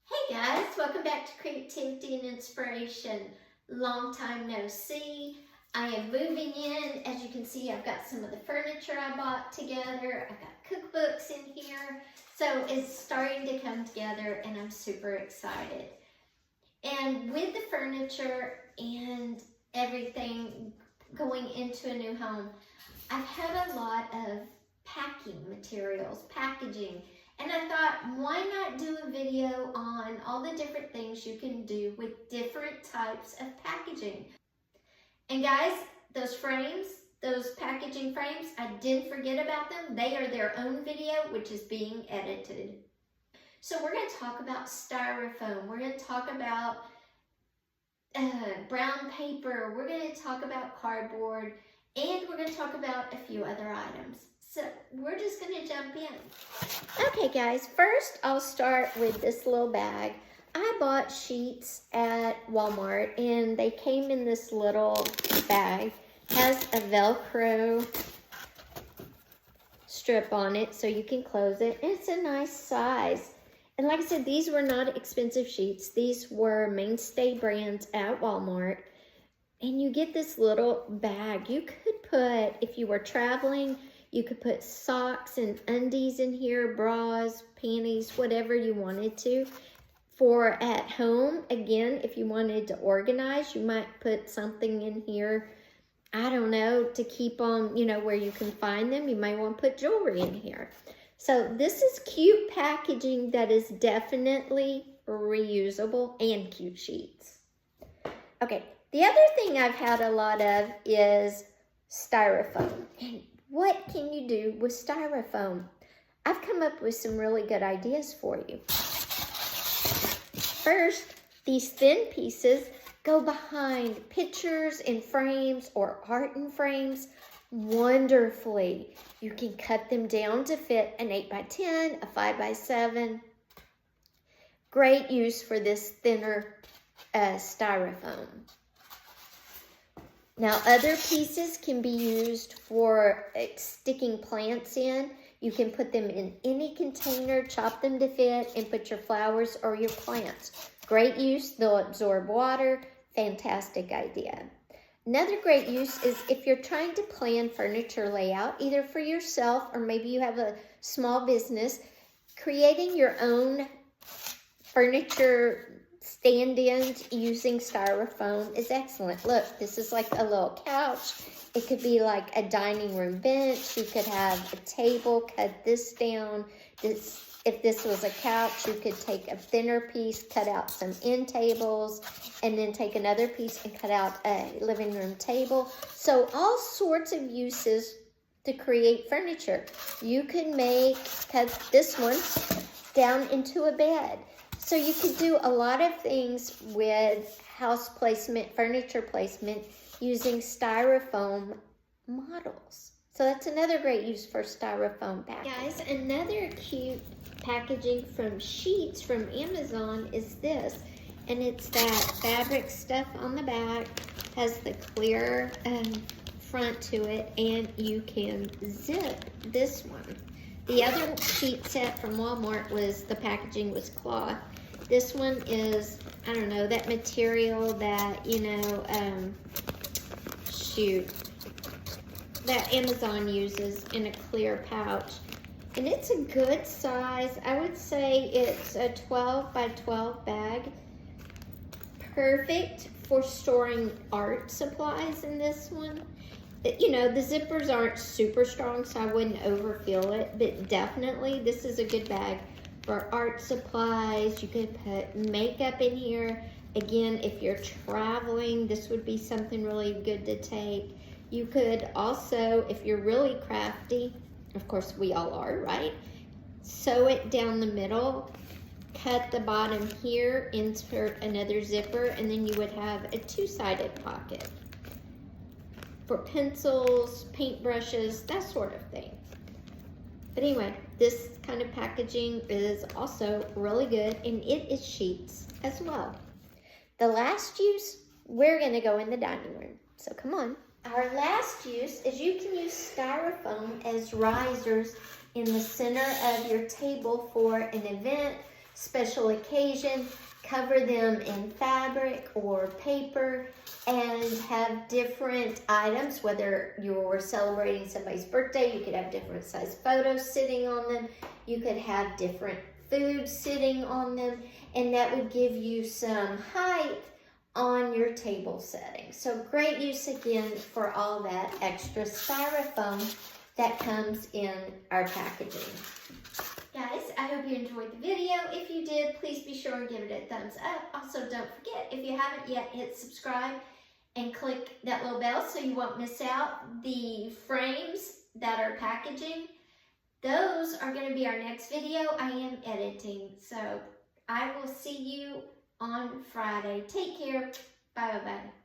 Hey guys, welcome back to Creativity and Inspiration. Long time no see. I am moving in. As you can see, I've got some of the furniture I bought together. I've got cookbooks in here. So it's starting to come together and I'm super excited. And with the furniture and everything going into a new home, I've had a lot of packing materials, packaging. And I thought, why not do a video on all the different things you can do with different types of packaging. And guys, those frames, those packaging frames, I didn't forget about them. They are their own video, which is being edited. So we're going to talk about styrofoam. We're going to talk about brown paper. We're going to talk about cardboard. And we're going to talk about a few other items. So we're just going to jump in. Okay guys, first I'll start with this little bag. I bought sheets at Walmart and they came in this little bag. It has a Velcro strip on it so you can close it. And it's a nice size. And like I said, these were not expensive sheets. These were mainstay brands at Walmart. And you get this little bag. You could put, if you were traveling, you could put socks and undies in here, bras, panties, whatever you wanted to. For at home, again, if you wanted to organize, you might put something in here, I don't know, to keep them, where you can find them. You might want to put jewelry in here. So this is cute packaging that is definitely reusable and cute sheets. Okay, the other thing I've had a lot of is styrofoam. And what can you do with styrofoam? I've come up with some really good ideas for you. First, these thin pieces go behind pictures and frames or art in frames wonderfully. You can cut them down to fit an 8x10, a 5x7. Great use for this thinner styrofoam. Now, other pieces can be used for sticking plants in. You can put them in any container, chop them to fit, and put your flowers or your plants. Great use, they'll absorb water, fantastic idea. Another great use is if you're trying to plan furniture layout, either for yourself or maybe you have a small business, creating your own furniture stand-ins using styrofoam is excellent. Look, this is like a little couch. It could be like a dining room bench. You could have a table, cut this down. If this was a couch, you could take a thinner piece, cut out some end tables, and then take another piece and cut out a living room table. So all sorts of uses to create furniture. You can cut this one down into a bed. So you could do a lot of things with house placement, furniture placement, using styrofoam models. So that's another great use for styrofoam packaging. Guys, another cute packaging from sheets from Amazon is this. And it's that fabric stuff on the back, has the clear front to it, and you can zip this one. The other sheet set from Walmart was, the packaging was cloth. This one is, I don't know, that material that, that Amazon uses in a clear pouch. And it's a good size. I would say it's a 12 by 12 bag. Perfect for storing art supplies in this one. The zippers aren't super strong, so I wouldn't overfill it, but definitely this is a good bag for art supplies. You could put makeup in here. Again, if you're traveling, this would be something really good to take. You could also, if you're really crafty, of course we all are, right? Sew it down the middle, cut the bottom here, insert another zipper, and then you would have a two-sided pocket for pencils, paintbrushes, that sort of thing. But anyway, this kind of packaging is also really good, and it is sheets as well. The last use, we're gonna go in the dining room, so come on. Our last use is you can use styrofoam as risers in the center of your table for an event. special occasion, cover them in fabric or paper, and have different items. Whether you're celebrating somebody's birthday, you could have different size photos sitting on them. You could have different food sitting on them, and that would give you some height on your table setting. So great use again for all that extra styrofoam that comes in our packaging. Guys, I hope you enjoyed the video. If you did, please be sure and give it a thumbs up. Also, don't forget, if you haven't yet, hit subscribe and click that little bell so you won't miss out the frames that are packaging. Those are going to be our next video. I am editing, so I will see you on Friday. Take care. Bye-bye.